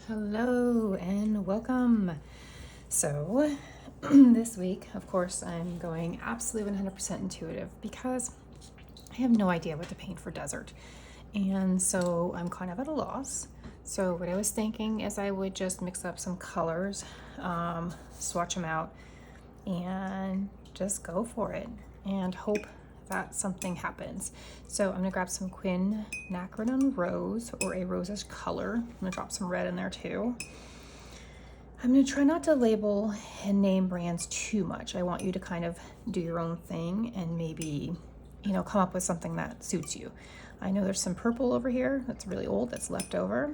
Hello and welcome. So, this week, of course, I'm going absolutely 100% intuitive because I have no idea what to paint for desert. And so I'm kind of at a loss. So, what I was thinking is I would just mix up some colors, swatch them out, and just go for it and hope that something happens. So I'm gonna grab some quinacridone rose or a rosish color. I'm gonna drop some red in there too. I'm gonna try not to label and name brands too much. I want you to kind of do your own thing and maybe, come up with something that suits you. I know there's some purple over here that's really old that's left over.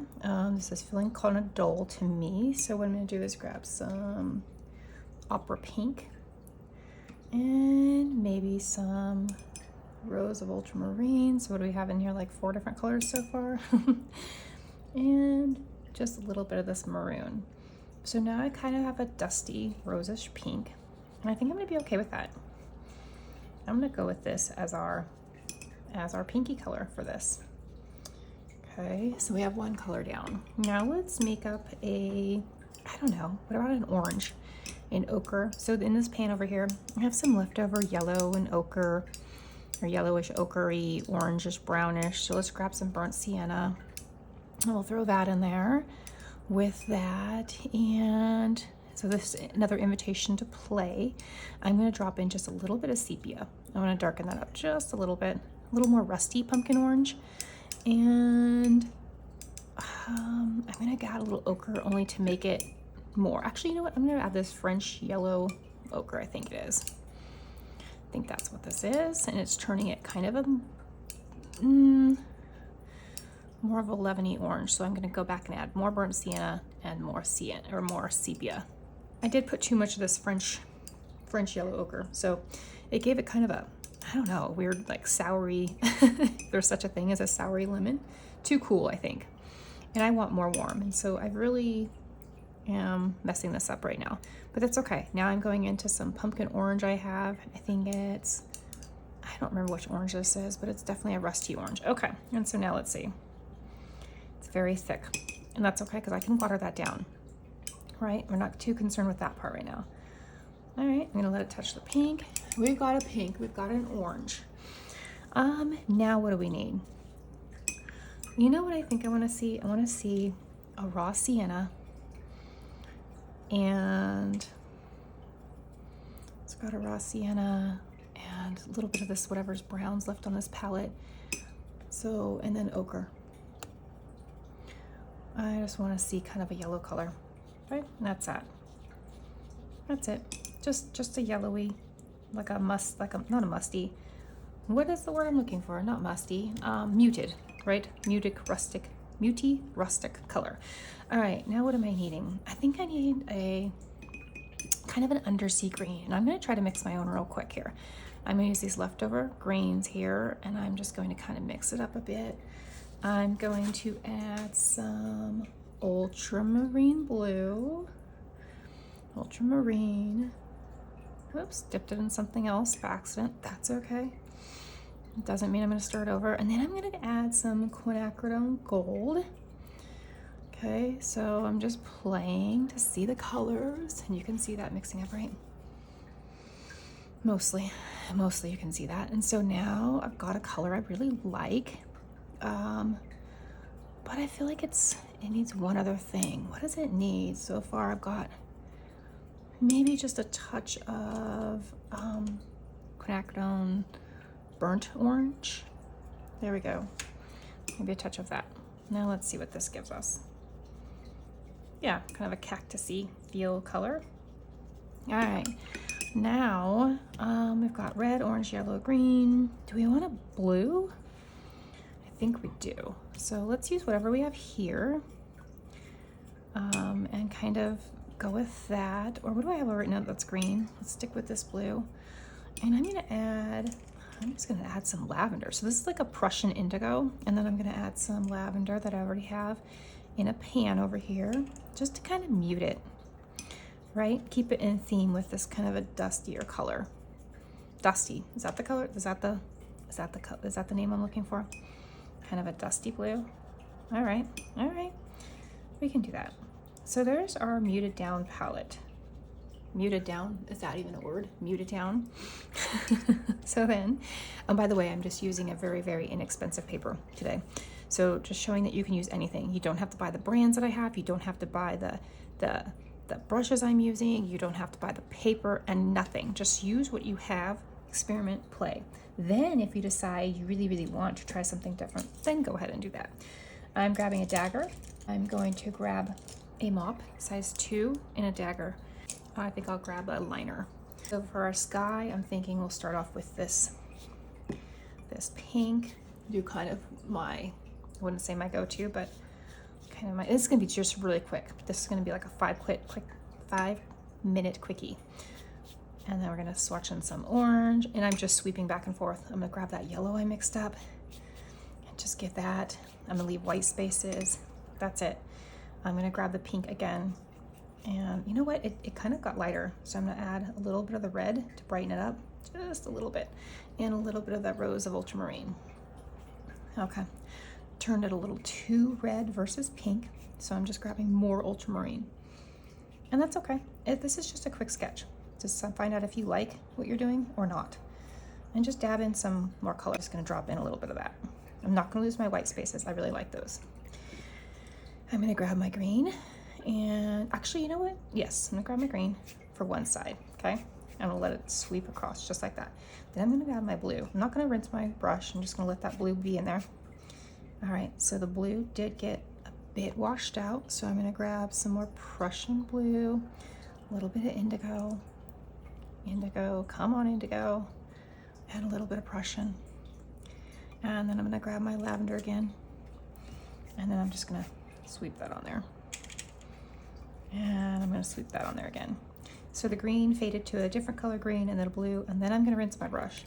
This is feeling kind of dull to me. So what I'm gonna do is grab some opera pink and maybe some rose of ultramarine. So what do we have in here? Like 4 different colors so far. And just a little bit of this maroon. So now I kind of have a dusty rosish pink, and I think I'm gonna be okay with that. I'm gonna go with this as our pinky color for this. Okay, so we have one color down. Now let's make up what about an orange? In ochre. So in this pan over here, I have some leftover yellow and ochre, or yellowish ochre-y, orangish, brownish. So let's grab some burnt sienna. And we'll throw that in there with that. And so this is another invitation to play. I'm going to drop in just a little bit of sepia. I want to darken that up just a little bit, a little more rusty pumpkin orange. And I'm going to add a little ochre only to make it more. Actually, you know what? I'm going to add this French yellow ochre, I think it is. I think that's what this is. And it's turning it kind of a more of a lemony orange. So I'm going to go back and add more burnt sienna and more sepia. I did put too much of this French yellow ochre. So it gave it kind of a, weird like soury, if there's such a thing as a soury lemon. Too cool, I think. And I want more warm. And so I really am messing this up right now, but that's okay. Now I'm going into some pumpkin orange I have. I don't remember which orange this is, but it's definitely a rusty orange. Okay, and so now let's see. It's very thick, and that's okay because I can water that down, right? We're not too concerned with that part right now. All right, I'm gonna let it touch the pink. We've got a pink, we've got an orange. Now what do we need? You know what I think I wanna see? I wanna see a raw sienna, and it's got a raw sienna and a little bit of this whatever's browns left on this palette. So, and then ochre. I just want to see kind of a yellow color, right? And that's that. That's it. Just a yellowy, not a musty. What is the word I'm looking for? Not musty. Muted, right? Muty rustic color. All right, now what am I needing? I think I need a kind of an undersea green, and I'm going to try to mix my own real quick here. I'm going to use these leftover greens here, and I'm just going to kind of mix it up a bit. I'm going to add some ultramarine blue. Ultramarine. Whoops, dipped it in something else by accident. That's okay. It doesn't mean I'm going to stir it over. And then I'm going to add some quinacridone gold. Okay, so I'm just playing to see the colors, and you can see that mixing up, right? Mostly you can see that. And so now I've got a color I really like, but I feel like it needs one other thing. What does it need? So far I've got maybe just a touch of quinacridone burnt orange. There we go. Maybe a touch of that. Now let's see what this gives us. Yeah, kind of a cactusy feel color. All right, now we've got red, orange, yellow, green. Do we want a blue? I think we do. So let's use whatever we have here and kind of go with that. Or what do I have right now that's green? Let's stick with this blue. And I'm just gonna add some lavender. So this is like a Prussian indigo, and then I'm gonna add some lavender that I already have in a pan over here, just to kind of mute it, right? Keep it in theme with this kind of a dustier color. Dusty, is that the color? Is that the name I'm looking for? Kind of a dusty blue. All right. we can do that. So there's our muted down palette. Muted down, is that even a word? Muted down. So then, and by the way, I'm just using a very, very inexpensive paper today. So just showing that you can use anything. You don't have to buy the brands that I have. You don't have to buy the brushes I'm using. You don't have to buy the paper and nothing. Just use what you have, experiment, play. Then if you decide you really, really want to try something different, then go ahead and do that. I'm grabbing a dagger. I'm going to grab a mop, size 2, and a dagger. I think I'll grab a liner. So for our sky, I'm thinking we'll start off with this pink. Do kind of my, I wouldn't say my go-to, but kind of my, this is gonna be just really quick. This is gonna be like a 5-minute quickie. And then we're gonna swatch in some orange, and I'm just sweeping back and forth. I'm gonna grab that yellow I mixed up and just give that. I'm gonna leave white spaces. That's it. I'm gonna grab the pink again. And you know what, it kind of got lighter. So I'm gonna add a little bit of the red to brighten it up, just a little bit, and a little bit of that rose of ultramarine. Okay, turned it a little too red versus pink. So I'm just grabbing more ultramarine. And that's okay. This is just a quick sketch. Just find out if you like what you're doing or not. And just dab in some more color. Just gonna drop in a little bit of that. I'm not gonna lose my white spaces. I really like those. I'm gonna grab my green. And actually, you know what? Yes, I'm gonna grab my green for one side, okay? I'm gonna let it sweep across just like that. Then I'm gonna grab my blue. I'm not gonna rinse my brush. I'm just gonna let that blue be in there. All right, so the blue did get a bit washed out. So I'm gonna grab some more Prussian blue, a little bit of indigo. Indigo, come on indigo. Add a little bit of Prussian. And then I'm gonna grab my lavender again. And then I'm just gonna sweep that on there. And I'm gonna sweep that on there again. So the green faded to a different color green and then a blue, and then I'm gonna rinse my brush.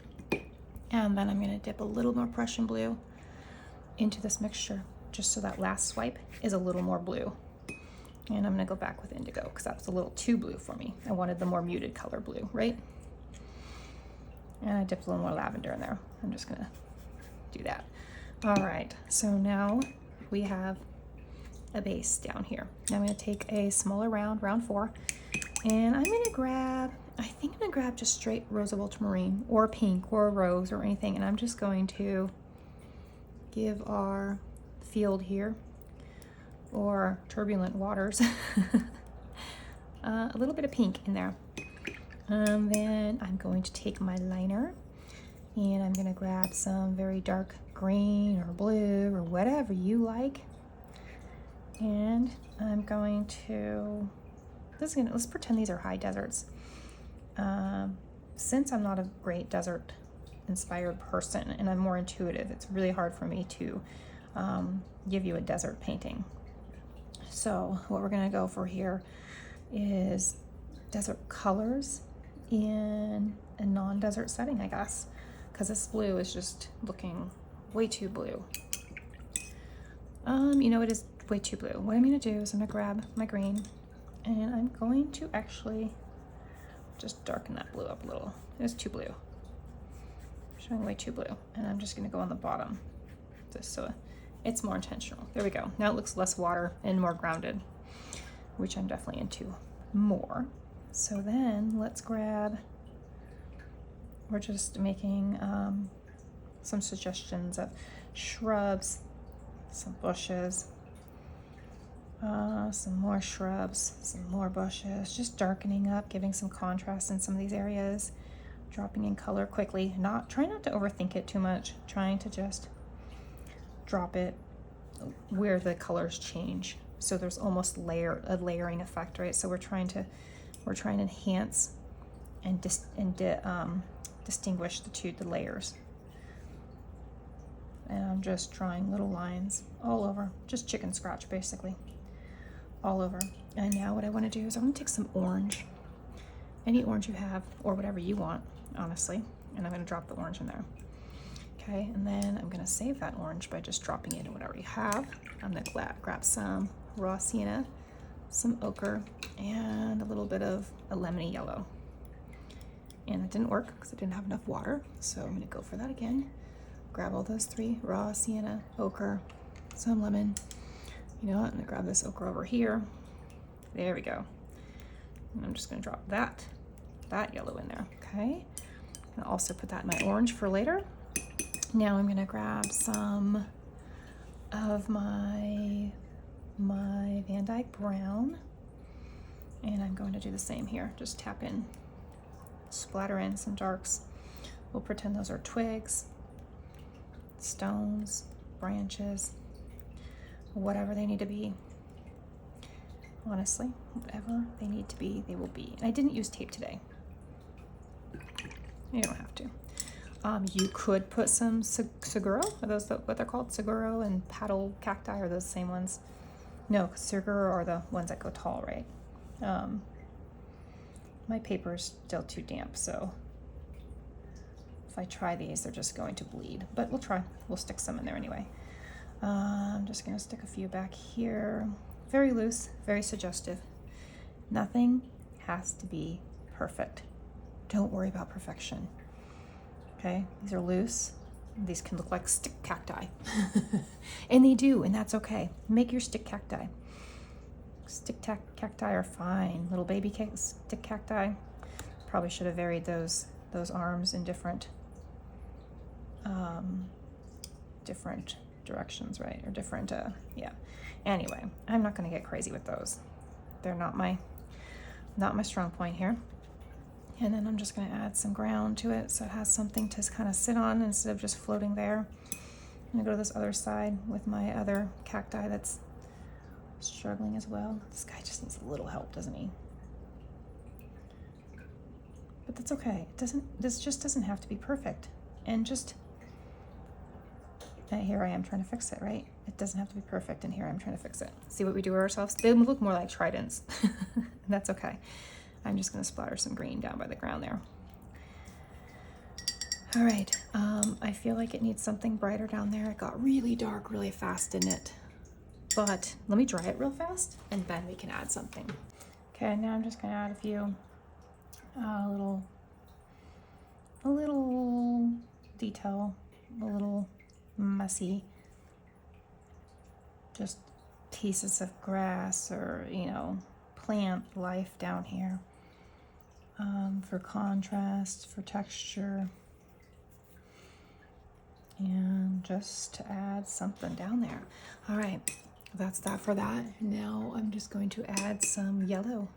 And then I'm gonna dip a little more Prussian blue into this mixture, just so that last swipe is a little more blue. And I'm gonna go back with indigo, because that was a little too blue for me. I wanted the more muted color blue, right? And I dipped a little more lavender in there. I'm just gonna do that. All right, so now we have a base down here. Now I'm gonna take a smaller round 4, and I'm gonna grab, I think I'm gonna grab just straight rose of ultramarine or pink or rose or anything, and I'm just going to give our field here, or turbulent waters, a little bit of pink in there. And then I'm going to take my liner, and I'm gonna grab some very dark green or blue or whatever you like. And I'm going to, let's pretend these are high deserts. Since I'm not a great desert inspired person and I'm more intuitive, it's really hard for me to give you a desert painting. So what we're gonna go for here is desert colors in a non-desert setting, I guess, because this blue is just looking way too blue. You know, it is way too blue. What I'm gonna do is I'm gonna grab my green, and I'm going to actually just darken that blue up a little. It's too blue. Showing way too blue. And I'm just gonna go on the bottom, just so it's more intentional. There we go. Now it looks less water and more grounded, which I'm definitely into more. So then let's grab, we're just making some suggestions of shrubs, some bushes, some more shrubs, some more bushes, just darkening up, giving some contrast in some of these areas, dropping in color quickly, trying not to overthink it too much, trying to just drop it where the colors change. So there's almost a layering effect, right? So we're trying to enhance and distinguish the layers. And I'm just drawing little lines all over, just chicken scratch basically, all over. And now what I want to do is I'm going to take some orange, any orange you have, or whatever you want, honestly, and I'm going to drop the orange in there. Okay, and then I'm going to save that orange by just dropping it in what I already have. I'm going to grab some raw sienna, some ochre, and a little bit of a lemony yellow. And it didn't work because I didn't have enough water, so I'm going to go for that again. Grab all those three, raw sienna, ochre, some lemon, You know what, I'm gonna grab this ochre over here. There we go. And I'm just gonna drop that yellow in there, okay? And also put that in my orange for later. Now I'm gonna grab some of my Van Dyke brown, and I'm going to do the same here. Just tap in, splatter in some darks. We'll pretend those are twigs, stones, branches, whatever they need to be. Honestly, whatever they need to be, they will be. And I didn't use tape today. You don't have to. You could put some Seguro. Are those what they're called? Seguro and paddle cacti are those the same ones? No, Seguro are the ones that go tall, right? My paper's still too damp, so if I try these, they're just going to bleed. But we'll try. We'll stick some in there anyway. I'm just gonna stick a few back here. Very loose, very suggestive. Nothing has to be perfect. Don't worry about perfection. Okay, these are loose. These can look like stick cacti. And they do, and that's okay. Make your stick cacti. Stick cacti are fine. Little baby stick cacti. Probably should have varied those arms in different directions, right? Or different, yeah. Anyway, I'm not gonna get crazy with those. They're not my strong point here. And then I'm just gonna add some ground to it so it has something to kind of sit on instead of just floating there. I'm gonna go to this other side with my other cacti that's struggling as well. This guy just needs a little help, doesn't he? But that's okay. This just doesn't have to be perfect. And just, here I am trying to fix it, right? It doesn't have to be perfect, and here I'm trying to fix it. See what we do ourselves? They look more like tridents. That's okay. I'm just gonna splatter some green down by the ground there. All right, I feel like it needs something brighter down there. It got really dark really fast, didn't it? But let me dry it real fast, and then we can add something. Okay, now I'm just gonna add a few, a little detail, a little messy, just pieces of grass or, you know, plant life down here, for contrast, for texture, and just to add something down there. All right, that's that for that. Now I'm just going to add some yellow.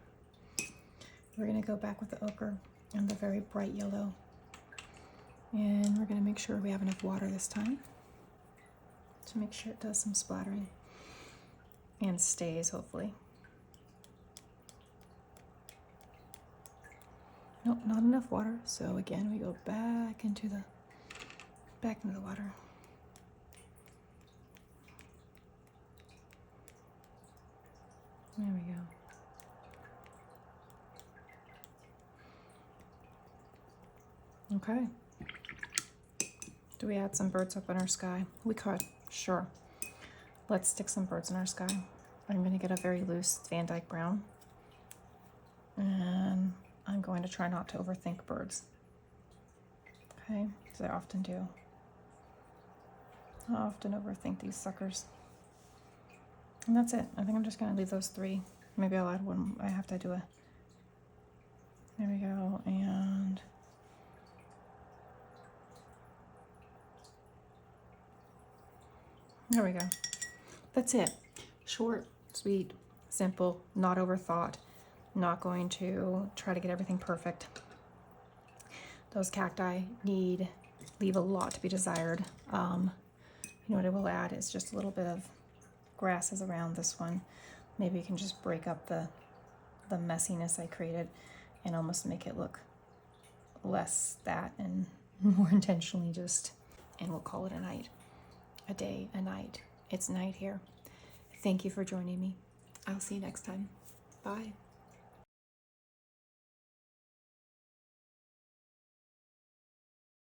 We're gonna go back with the ochre and the very bright yellow, and we're gonna make sure we have enough water this time to make sure it does some splattering and stays, hopefully. Nope, not enough water. So again, we go back into the water. There we go. Okay. Do we add some birds up in our sky? We could, sure. Let's stick some birds in our sky. I'm gonna get a very loose Van Dyke brown, and I'm going to try not to overthink birds. Okay, because I often do. I often overthink these suckers. And that's it. I think I'm just gonna leave those three. Maybe I'll add one. I have to do a, there we go, and there we go. That's it. Short, sweet, simple, not overthought. Not going to try to get everything perfect. Those cacti leave a lot to be desired. You know what I will add is just a little bit of grasses around this one. Maybe you can just break up the messiness I created and almost make it look less that and more intentionally just, and we'll call it a night. A day, a night. It's night here. Thank you for joining me. I'll see you next time. Bye.